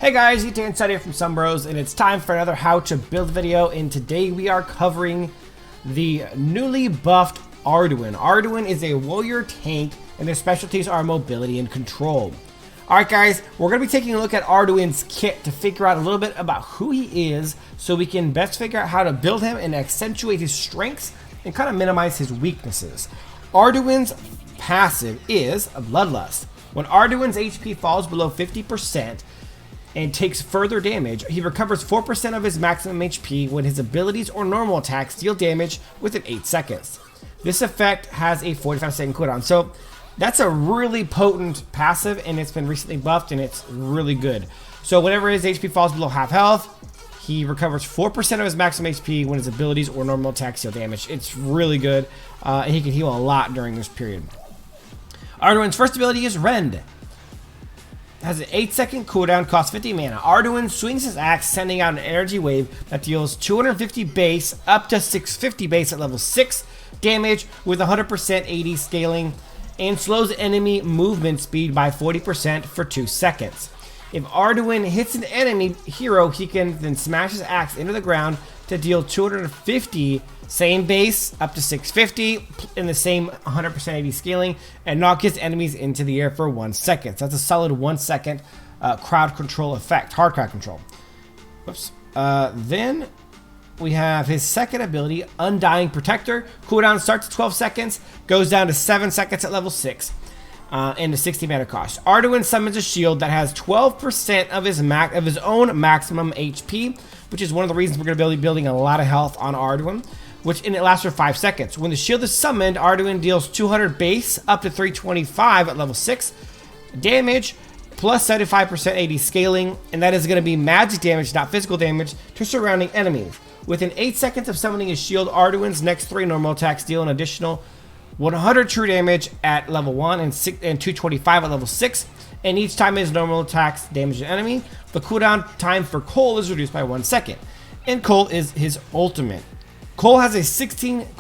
Hey guys, it's Dan here from SunBros, and it's time for another how to build video, and today we are covering the newly buffed Arduin. Arduin is a warrior tank, and their specialties are mobility and control. Alright guys, we're going to be taking a look at Arduin's kit to figure out a little bit about who he is, so we can best figure out how to build him and accentuate his strengths and kind of minimize his weaknesses. Arduin's passive is Bloodlust. When Arduin's HP falls below 50%, and takes further damage, he recovers 4% of his maximum HP when his abilities or normal attacks deal damage within 8 seconds. This effect has a 45-second cooldown, so that's a really potent passive, and it's been recently buffed, and it's really good. So whenever his HP falls below half health, he recovers 4% of his maximum HP when his abilities or normal attacks deal damage. It's really good, and he can heal a lot during this period. Arduin's first ability is Rend. Has an 8-second cooldown, costs 50 mana. Arduin swings his axe, sending out an energy wave that deals 250 base up to 650 base at level 6 damage with 100% AD scaling, and slows enemy movement speed by 40% for 2 seconds. If Arduin hits an enemy hero, he can then smash his axe into the ground to deal 250 same base up to 650 in the same 100% AD scaling, and knock his enemies into the air for 1 second. So that's a solid 1 second crowd control effect, hard crowd control. Whoops. Then we have his second ability, Undying Protector. Cooldown starts at 12 seconds, goes down to 7 seconds at level 6. And a 60 mana cost. Arduin summons a shield that has 12% of his own maximum HP, which is one of the reasons we're going to be building a lot of health on Arduin, and it lasts for 5 seconds. When the shield is summoned, Arduin deals 200 base up to 325 at level 6 damage, plus 75% AD scaling, and that is going to be magic damage, not physical damage, to surrounding enemies. Within 8 seconds of summoning his shield, Arduin's next 3 normal attacks deal an additional 100 true damage at level 1 and 225 at level 6, and each time his normal attacks damage an enemy, the cooldown time for Cole is reduced by 1 second. And Cole is his ultimate. Cole has a 16-second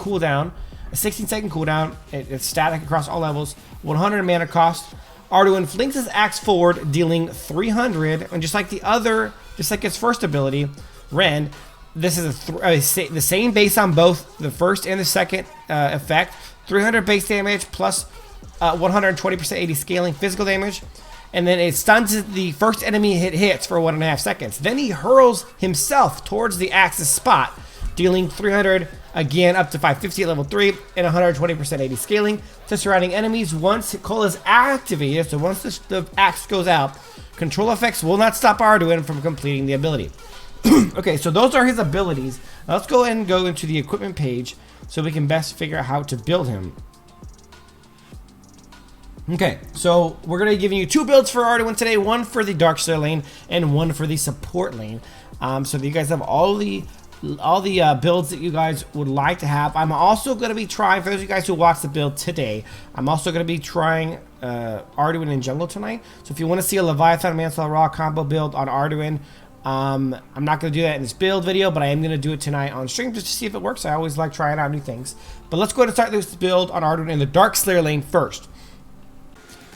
cooldown. It's static across all levels, 100 mana cost. Arduin flings his axe forward, dealing 300, and just like his first ability, Rend, this is the same base on both the first and the second effect. 300 base damage plus 120% AD scaling physical damage, and then it stuns the first enemy hits for 1.5 seconds. Then he hurls himself towards the axe's spot, dealing 300 again up to 550 at level 3 and 120% AD scaling to surrounding enemies. Once Cole is activated, so once the axe goes out, control effects will not stop Arduin from completing the ability. Okay, so those are his abilities. Now let's go ahead and go into the equipment page so we can best figure out how to build him. Okay, so we're going to be giving you 2 builds for Arduin today, one for the Dark Slayer lane and one for the support lane, so that you guys have all the builds that you guys would like to have. I'm also going to be trying, for those of you guys who watch the build today, I'm also going to be trying Arduin in jungle tonight. So if you want to see a Leviathan Mantle Raw combo build on Arduin, I'm not going to do that in this build video, but I am going to do it tonight on stream just to see if it works. I always like trying out new things. But let's go ahead and start this build on Arduin in the Dark Slayer lane first.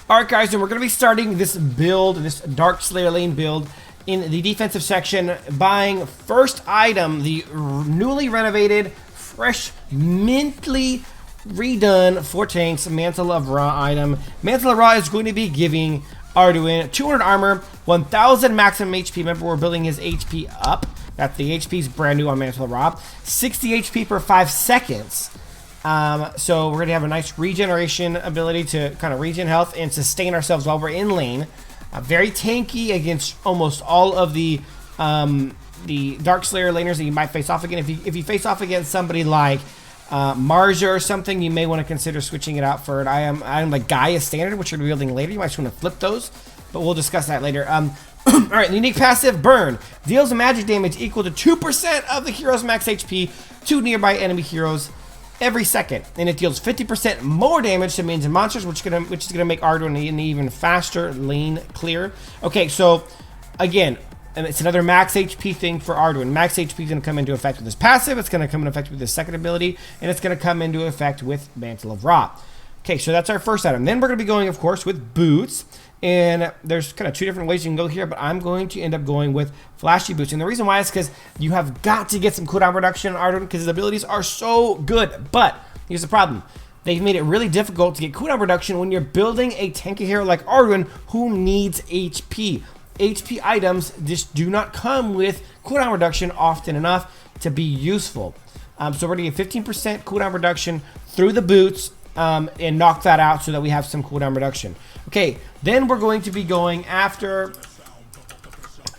Alright guys, and we're going to be starting this build, this Dark Slayer lane build, in the defensive section, buying first item, the newly renovated, fresh, mintly redone for tanks Mantle of Ra item. Mantle of Ra is going to be giving Arduin 200 armor, 1000 maximum HP. Remember, we're building his HP up. That the HP is brand new on Mantle of Ra. 60 HP per 5 seconds. So we're gonna have a nice regeneration ability to kind of regen health and sustain ourselves while we're in lane. Very tanky against almost all of the Dark Slayer laners that you might face off against. If you face off against somebody like Marja or something, you may want to consider switching it out for it. I am like Gaia standard, which we're going to be building later. You might just want to flip those, but we'll discuss that later. Alright, unique passive, Burn. Deals magic damage equal to 2% of the hero's max HP to nearby enemy heroes every second, and it deals 50% more damage to minions and monsters, which is gonna make Arduin an even faster lane clear. Okay, so again, and it's another max HP thing for Arduin. Max HP is going to come into effect with his passive, it's going to come into effect with his second ability, and it's going to come into effect with Mantle of Ra. Okay, so that's our first item. Then we're going to be going, of course, with Boots. And there's kind of two different ways you can go here, but I'm going to end up going with flashy boots. And the reason why is because you have got to get some cooldown reduction on Arduin because his abilities are so good. But here's the problem. They've made it really difficult to get cooldown reduction when you're building a tanky hero like Arduin who needs HP. HP items just do not come with cooldown reduction often enough to be useful. So we're going to get 15% cooldown reduction through the boots and knock that out so that we have some cooldown reduction. Okay, then we're going to be going after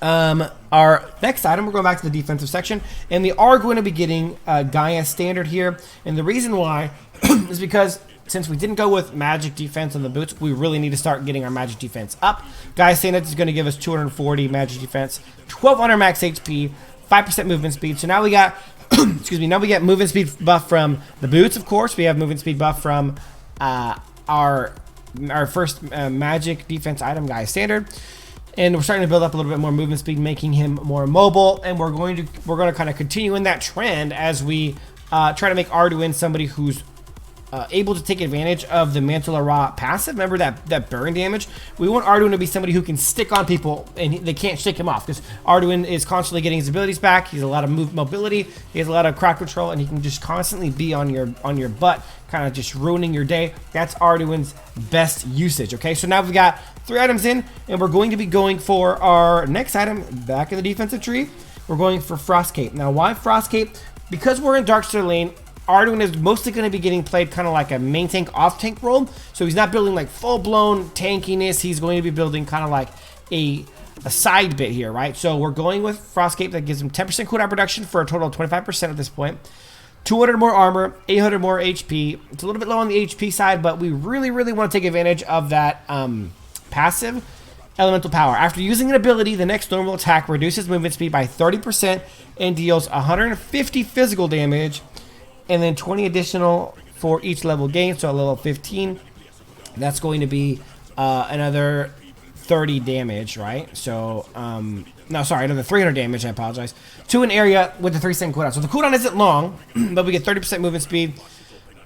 our next item. We're going back to the defensive section, and we are going to be getting Gaia standard here. And the reason why is because since we didn't go with magic defense on the boots, we really need to start getting our magic defense up. Gaia standard is going to give us 240 magic defense, 1200 max HP, 5% movement speed. So now we got excuse me, now we get movement speed buff from the boots, of course. We have movement speed buff from our first magic defense item, Gaia standard. And we're starting to build up a little bit more movement speed, making him more mobile. And we're going to kind of continue in that trend as we try to make Arduin somebody who's able to take advantage of the Mantle of Ra passive. Remember that burn damage? We want Arduin to be somebody who can stick on people and they can't shake him off, because Arduin is constantly getting his abilities back. He has a lot of mobility, he has a lot of crowd control, and he can just constantly be on your butt, kind of just ruining your day. That's Arduin's best usage. Okay, so now we've got 3 items in, and we're going to be going for our next item back in the defensive tree. We're going for Frost Cape. Now, why Frost Cape? Because we're in Darkster lane, Arduin is mostly going to be getting played kind of like a main tank, off tank role. So he's not building like full-blown tankiness. He's going to be building kind of like a side bit here, right? So we're going with Frost Cape that gives him 10% cooldown reduction for a total of 25% at this point. 200 more armor, 800 more HP. It's a little bit low on the HP side, but we really want to take advantage of that passive elemental power. After using an ability, the next normal attack reduces movement speed by 30% and deals 150 physical damage, and then 20 additional for each level gain. So a level 15, that's going to be another 30 damage, right? So no, sorry, another 300 damage, I apologize, to an area with the 3-second cooldown. So the cooldown isn't long, but we get 30% movement speed,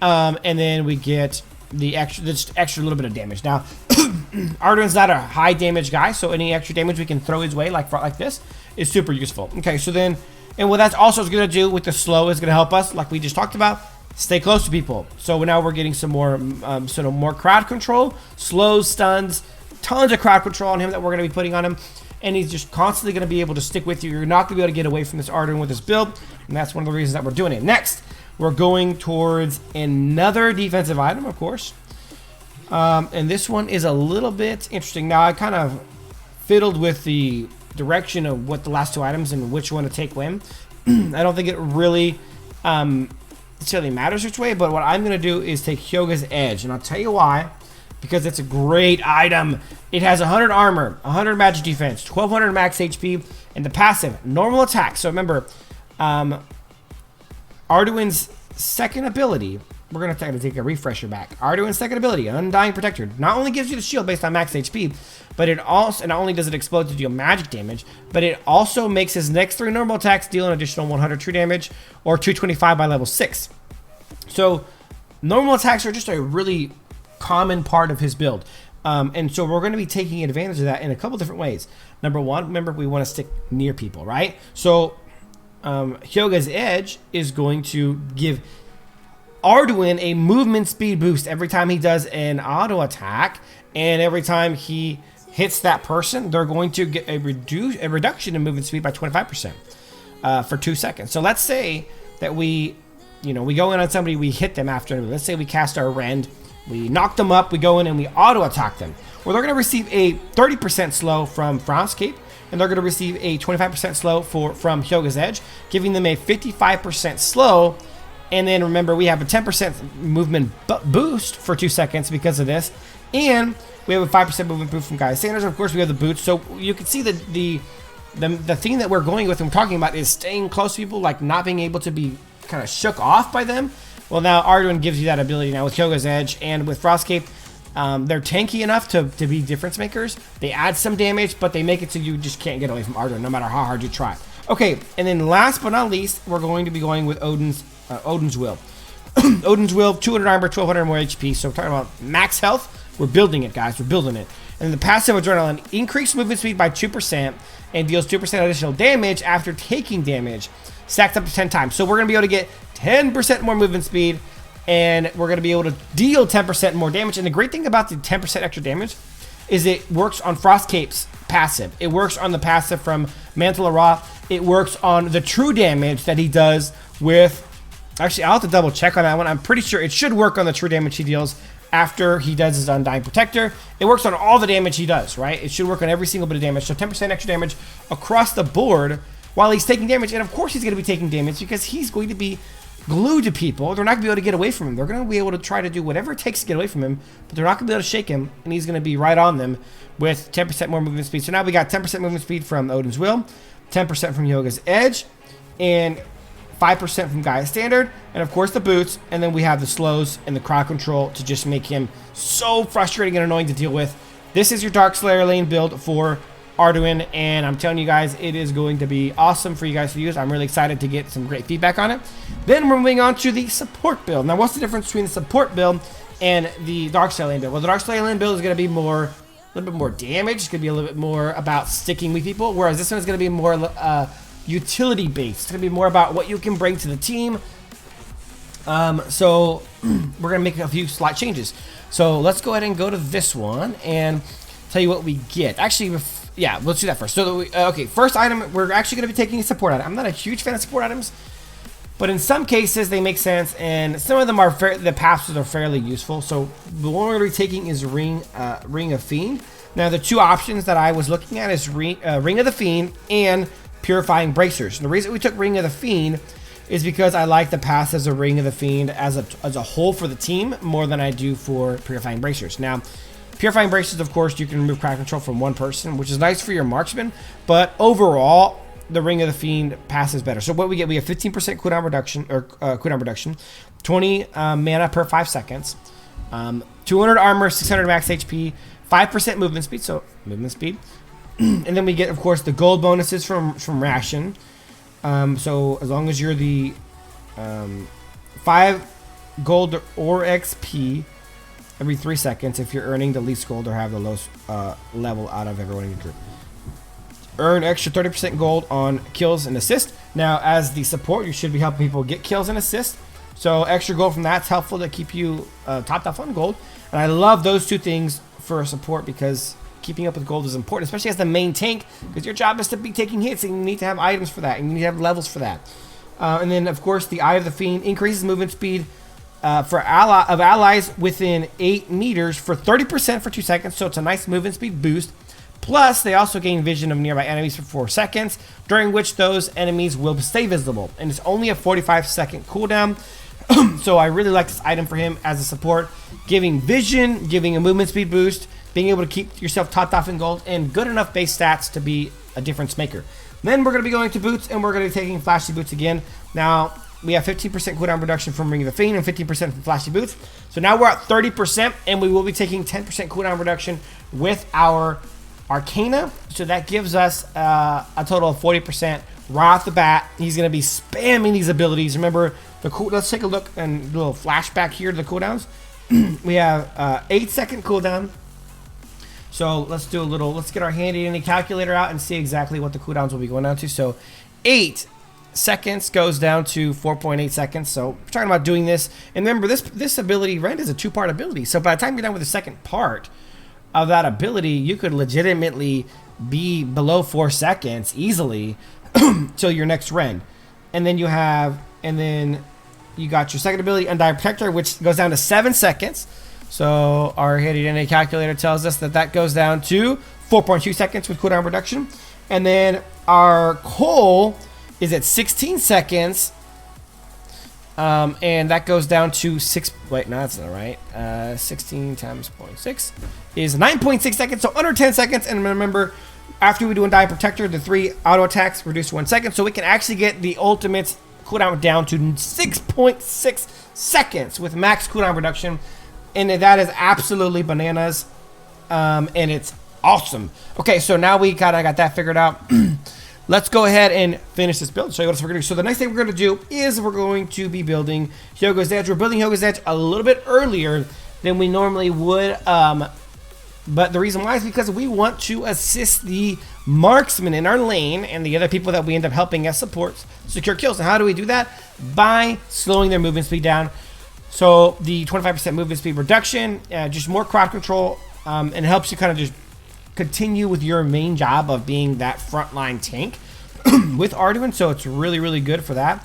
and then we get the extra little bit of damage. Now Arduin's not a high damage guy, so any extra damage we can throw his way like this is super useful. Okay, so then, and what that's also going to do with the slow is going to help us, like we just talked about, stay close to people. So now we're getting some more sort of more crowd control, slows, stuns, tons of crowd control on him that we're going to be putting on him, and he's just constantly going to be able to stick with you. You're not going to be able to get away from this Arduin with this build, and that's one of the reasons that we're doing it. Next, we're going towards another defensive item, of course, and this one is a little bit interesting. Now I kind of fiddled with the direction of what the last 2 items and which one to take when. I don't think it really necessarily matters which way, but what I'm going to do is take KoG's Edge, and I'll tell you why. Because it's a great item. It has 100 armor, 100 magic defense, 1200 max HP, and the passive normal attack. So remember, Arduin's second ability, we're going to take a refresher back. Arduin's second ability, Undying Protector, not only gives you the shield based on max HP, but it also, not only does it explode to deal magic damage, but it also makes his next 3 normal attacks deal an additional 100 true damage, or 225 by level 6. So normal attacks are just a really common part of his build, and so we're going to be taking advantage of that in a couple different ways. Number one, remember, we want to stick near people, right? So KoG's Edge is going to give Arduin a movement speed boost every time he does an auto attack, and every time he hits that person, they're going to get a reduction in movement speed by 25% for 2 seconds. So let's say that we go in on somebody, we hit them after. Let's say we cast our Rend, we knock them up, we go in and we auto attack them. Well, they're going to receive a 30% slow from Frost Cape, and they're going to receive a 25% slow from KoG's Edge, giving them a 55% slow. And then remember, we have a 10% movement boost for 2 seconds because of this, and we have a 5% movement boost from Gaia Sanders. Of course, we have the boots. So you can see that the thing that we're going with and we're talking about is staying close to people, like not being able to be kind of shook off by them. Well, now Arduin gives you that ability now with KoG's Edge and with Frost Cape. They're tanky enough to be difference makers. They add some damage, but they make it so you just can't get away from Arduin no matter how hard you try. Okay, and then last but not least, we're going to be going with Odin's Will. Odin's Will, 200 armor, 1200 more HP. So we're talking about max health. We're building it, guys. We're building it. And the passive Adrenaline, increased movement speed by 2% and deals 2% additional damage after taking damage, stacked up to 10 times. So we're going to be able to get 10% more movement speed, and we're going to be able to deal 10% more damage. And the great thing about the 10% extra damage is it works on Frost Cape's passive. It works on the passive from Mantle of Ra. It works on the true damage that he does with... Actually, I'll have to double check on that one. I'm pretty sure it should work on the true damage he deals after he does his Undying Protector. It works on all the damage he does, right? It should work on every single bit of damage. So 10% extra damage across the board while he's taking damage. And of course he's going to be taking damage because he's going to be glued to people. They're not going to be able to get away from him. They're going to be able to try to do whatever it takes to get away from him, but they're not going to be able to shake him, and he's going to be right on them with 10% more movement speed. So now we got 10% movement speed from Odin's Will, 10% from Yoga's Edge, and 5% from Gaia's Standard, and of course the boots, and then we have the slows and the crowd control to just make him so frustrating and annoying to deal with. This is your Dark Slayer lane build for Arduin, and I'm telling you guys, it is going to be awesome for you guys to use. I'm really excited to get some great feedback on it. Then we're moving on to the support build. Now, what's the difference between the support build and the Dark Slayer lane build? Well, the Dark Slayer lane build is going to be a little bit more damage. It's going to be a little bit more about sticking with people, whereas this one is going to be more utility based. It's going to be more about what you can bring to the team. So we're going to make a few slight changes. So let's go ahead and go to this one and tell you what we get. Actually, yeah, let's do that first. So, okay, first item, we're actually going to be taking a support item. I'm not a huge fan of support items, but in some cases they make sense, and some of them are the paths are fairly useful. So the one we're going to be taking is Ring of Fiend. Now the two options that I was looking at is Ring of the Fiend and Purifying Bracers. And the reason we took Ring of the Fiend is because I like the paths as a Ring of the Fiend as a whole for the team more than I do for Purifying Bracers. Now, Purifying Bracers, of course, you can remove crowd control from one person, which is nice for your marksman, but overall, the Ring of the Fiend pass is better. So what we get, we have 15% cooldown reduction, 20 mana per 5 seconds, 200 armor, 600 max HP, 5% movement speed, so movement speed, and then we get, of course, the gold bonuses from Ration. So as long as you're the 5 gold or XP every 3 seconds if you're earning the least gold or have the lowest level out of everyone in your group. Earn extra 30% gold on kills and assists. Now, as the support, you should be helping people get kills and assists. So extra gold from that's helpful to keep you topped off on gold. And I love those two things for support because keeping up with gold is important, especially as the main tank, because your job is to be taking hits and you need to have items for that and you need to have levels for that. And then, of course, the Eye of the Fiend increases movement speed for allies within 8 meters for 30% for 2 seconds, so it's a nice movement speed boost. Plus, they also gain vision of nearby enemies for 4 seconds, during which those enemies will stay visible. And it's only a 45-second cooldown, so I really like this item for him as a support, giving vision, giving a movement speed boost, being able to keep yourself topped off in gold, and good enough base stats to be a difference maker. Then we're going to be going to boots, and we're going to be taking flashy boots again. Now, we have 15% cooldown reduction from Ring of the Fiend and 15% from Flashy Boots. So now we're at 30%, and we will be taking 10% cooldown reduction with our Arcana. So that gives us a total of 40% right off the bat. He's going to be spamming these abilities. Remember, let's take a look and do a little flashback here to the cooldowns. We have 8-second cooldown. So let's get our handy dandy calculator out and see exactly what the cooldowns will be going down to. So 8 seconds goes down to 4.8 seconds. So we're talking about doing this. And remember, this ability, Rend, is a 2-part ability. So by the time you're done with the second part of that ability, you could legitimately be below 4 seconds easily till your next Rend. And then you got your second ability, Undying Protector, which goes down to 7 seconds. So our handy dandy calculator tells us that goes down to 4.2 seconds with cooldown reduction. And then our Coal is at 16 seconds, and that goes down to 6. Wait, no, that's not right. 16 times 0.6 is 9.6 seconds, so under 10 seconds. And remember, after we do Undying Protector, the 3 auto attacks reduce 1 second, so we can actually get the ultimate's cooldown down to 6.6 seconds with max cooldown reduction, and that is absolutely bananas, and it's awesome. Okay, so now we got that figured out. Let's go ahead and finish this build. Show you what we're going to do. So the next thing we're going to do is we're going to be building Yoga's Edge. We're building Yoga's Edge a little bit earlier than we normally would But the reason why is because we want to assist the marksman in our lane and the other people that we end up helping as supports secure kills. And how do we do that? By slowing their movement speed down. So the 25% movement speed reduction, just more crowd control, and it helps you kind of just continue with your main job of being that frontline tank with Arduin. So it's really, really good for that.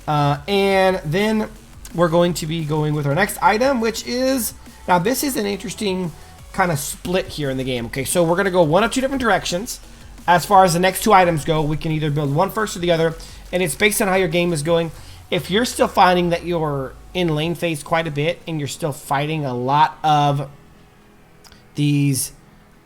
And then we're going to be going with our next item, which is, now this is an interesting kind of split here in the game. Okay, so we're going to go one of two different directions. As far as the next two items go, we can either build one first or the other, and it's based on how your game is going. If you're still finding that you're in lane phase quite a bit and you're still fighting a lot of these,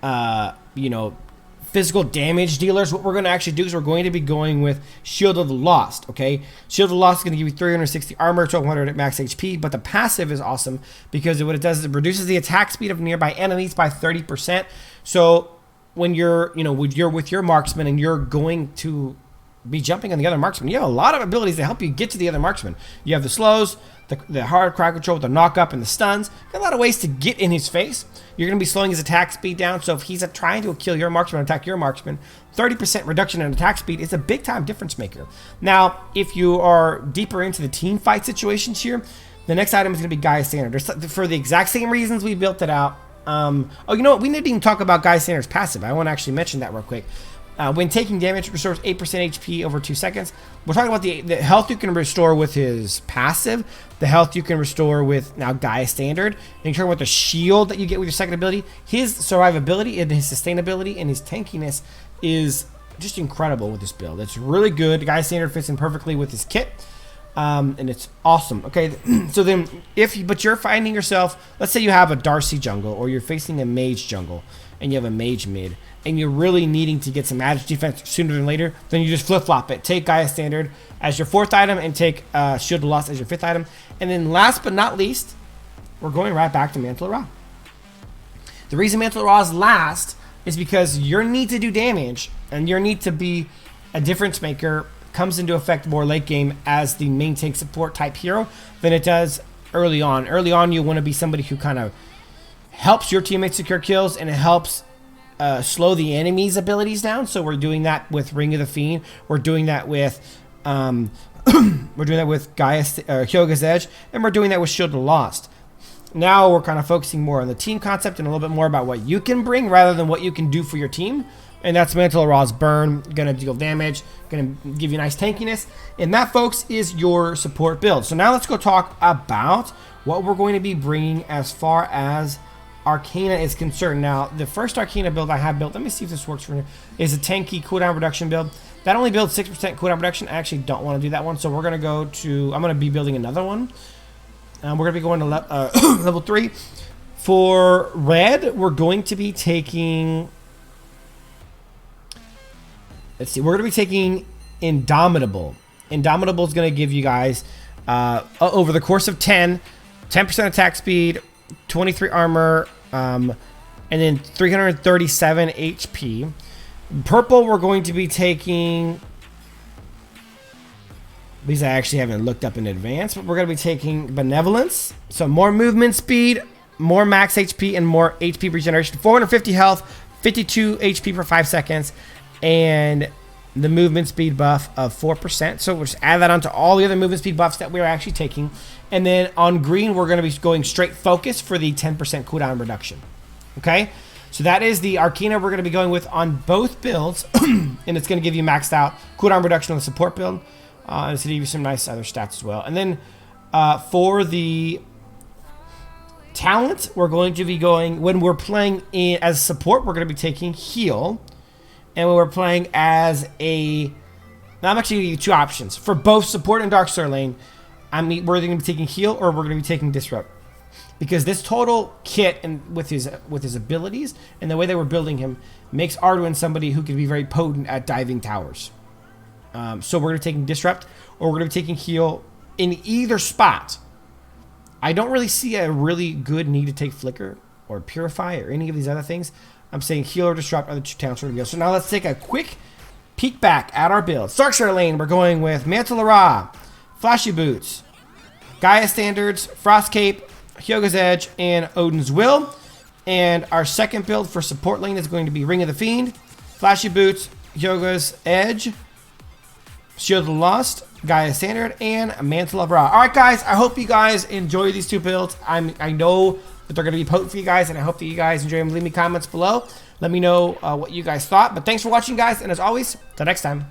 you know, physical damage dealers, what we're going to actually do is we're going to be going with Shield of the Lost. Okay, Shield of the Lost is going to give you 360 armor, 1200 at max HP, but the passive is awesome because what it does is it reduces the attack speed of nearby enemies by 30%. So when you're, you know, with your marksman and you're going to be jumping on the other marksman, you have a lot of abilities to help you get to the other marksman. You have the slows, the hard crowd control, the knock up, and the stuns. Got a lot of ways to get in his face. You're going to be slowing his attack speed down. So if he's trying to kill your marksman, attack your marksman, 30% reduction in attack speed is a big time difference maker. Now, if you are deeper into the team fight situations here, the next item is going to be Gaia Standard. For the exact same reasons we built it out. Oh, you know what? We didn't even talk about Gaia Standard's passive. I want to actually mention that real quick. When taking damage, restores 8% HP over 2 seconds. We're talking about the health you can restore with his passive, the health you can restore with now Gaia Standard, and you're talking about the shield that you get with your second ability. His survivability and his sustainability and his tankiness is just incredible with this build. It's really good. Gaia Standard fits in perfectly with his kit, and it's awesome. Okay, so then but you're finding yourself, let's say you have a Darcy jungle or you're facing a mage jungle and you have a mage mid, and you're really needing to get some added defense sooner than later, then you just flip-flop it. Take Gaia Standard as your 4th item and take Shield of Lost as your 5th item. And then last but not least, we're going right back to Mantle of Ra. The reason Mantle of Ra is last is because your need to do damage and your need to be a difference maker comes into effect more late game as the main tank support type hero than it does early on. Early on, you want to be somebody who kind of helps your teammates secure kills and it helps slow the enemy's abilities down. So we're doing that with Ring of the Fiend. We're doing that with we're doing that with KoG's Edge, and we're doing that with Shield of the Lost. Now we're kind of focusing more on the team concept and a little bit more about what you can bring rather than what you can do for your team. And that's Mantle of Ra's burn, gonna deal damage, gonna give you nice tankiness. And that, folks, is your support build. So now let's go talk about what we're going to be bringing as far as Arcana is concerned. Now, the first Arcana build I have built, let me see if this works for you, is a tanky cooldown reduction build. That only builds 6% cooldown reduction. I actually don't want to do that one, so we're going to go to, I'm going to be building another one. We're going to be going to level 3. For red, we're going to be taking, let's see, we're going to be taking Indomitable. Indomitable is going to give you guys, over the course of 10% attack speed, 23 armor, and then 337 HP. Purple, we're going to be taking, these I actually haven't looked up in advance, but we're going to be taking Benevolence. So more movement speed, more max HP, and more HP regeneration. 450 health, 52 HP for 5 seconds, and the movement speed buff of 4%. So we'll just add that onto all the other movement speed buffs that we're actually taking. And then on green, we're going to be going straight focus for the 10% cooldown reduction. Okay? So that is the Arcana we're going to be going with on both builds. And it's going to give you maxed out cooldown reduction on the support build. And it's going to give you some nice other stats as well. And then for the talent, we're going to be going, when we're playing as support, we're going to be taking heal. And when we're playing as a, now I'm actually going to give you 2 options. For both support and Dark Star lane, we're either going to be taking heal or we're going to be taking disrupt. Because this total kit and with his abilities and the way they were building him makes Arduin somebody who can be very potent at diving towers. So we're going to be taking disrupt or we're going to be taking heal in either spot. I don't really see a really good need to take flicker or purify or any of these other things. I'm saying heal or disrupt are the 2 talents we're going to go. So now let's take a quick peek back at our build. Dark Star lane, we're going with Mantle of Ra, Flashy Boots, Gaia Standards, Frost Cape, KoG's Edge, and Odin's Will. And our second build for support lane is going to be Ring of the Fiend, Flashy Boots, Yoga's Edge, Shield of the Lost, Gaia Standard, and Mantle of Ra. Alright guys, I hope you guys enjoy these two builds. I know that they're going to be potent for you guys, and I hope that you guys enjoy them. Leave me comments below. Let me know what you guys thought. But thanks for watching, guys, and as always, till next time.